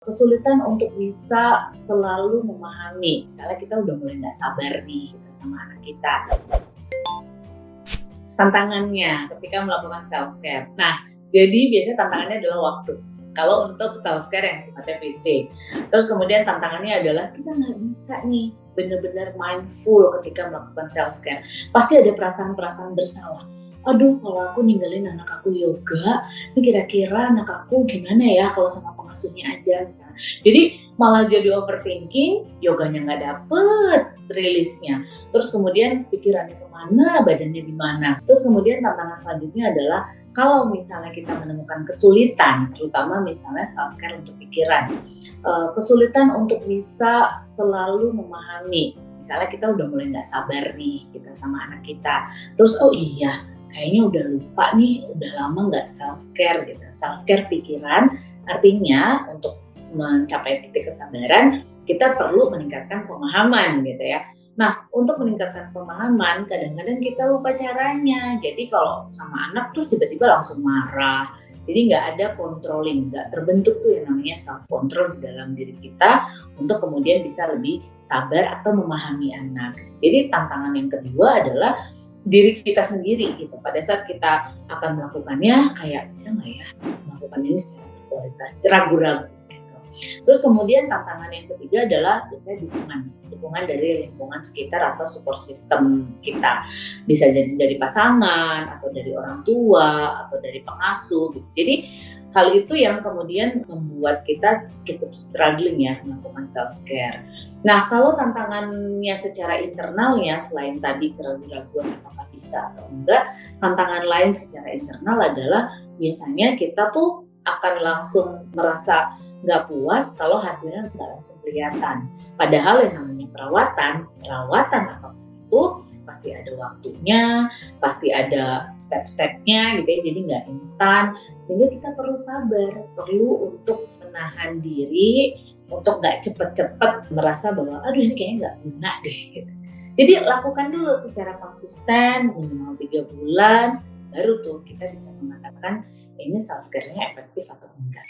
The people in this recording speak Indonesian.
Kesulitan untuk bisa selalu memahami, misalnya kita udah mulai nggak sabar nih kita sama anak kita. Tantangannya ketika melakukan self care. Nah, jadi biasanya tantangannya adalah waktu. Kalau untuk self care yang sifatnya fisik, terus kemudian tantangannya adalah kita nggak bisa nih benar-benar mindful ketika melakukan self care. Pasti ada perasaan-perasaan bersalah. Aduh, kalau aku ninggalin anak aku yoga, ini kira-kira anak aku gimana ya kalau sama pengasuhnya aja misalnya. Jadi malah jadi overthinking, yoganya nggak dapet rilisnya. Terus kemudian pikirannya kemana, badannya di mana. Terus kemudian tantangan selanjutnya adalah kalau misalnya kita menemukan kesulitan, terutama misalnya self care untuk pikiran, kesulitan untuk bisa selalu memahami. Misalnya kita udah mulai nggak sabar nih kita sama anak kita, terus oh iya kayaknya udah lupa nih, udah lama nggak self care gitu. Self care pikiran artinya untuk mencapai titik kesadaran kita perlu meningkatkan pemahaman gitu ya. Nah, untuk meningkatkan pemahaman, kadang-kadang kita lupa caranya. Jadi kalau sama anak terus tiba-tiba langsung marah. Jadi nggak ada controlling, nggak terbentuk tuh yang namanya self control di dalam diri kita untuk kemudian bisa lebih sabar atau memahami anak. Jadi tantangan yang kedua adalah diri kita sendiri gitu. Pada saat kita akan melakukannya, kayak bisa nggak ya melakukan ini secara kualitas, ragu-ragu. Terus kemudian tantangan yang ketiga adalah biasanya dukungan dari lingkungan sekitar atau support system kita. Bisa jadi dari pasangan, atau dari orang tua, atau dari pengasuh gitu. Jadi hal itu yang kemudian membuat kita cukup struggling ya melakukan self care. Nah, kalau tantangannya secara internalnya selain tadi keraguan-keraguan apakah bisa atau enggak, tantangan lain secara internal adalah biasanya kita tuh akan langsung merasa nggak puas kalau hasilnya nggak langsung kelihatan. Padahal yang namanya perawatan apapun itu pasti ada waktunya, pasti ada step-stepnya gitu ya, jadi nggak instan. Sehingga kita perlu sabar, perlu untuk menahan diri, untuk nggak cepet-cepet merasa bahwa aduh ini kayaknya nggak guna deh. Gitu. Jadi lakukan dulu secara konsisten, minimal 3 bulan, baru tuh kita bisa mengatakan ini self care-nya efektif atau enggak.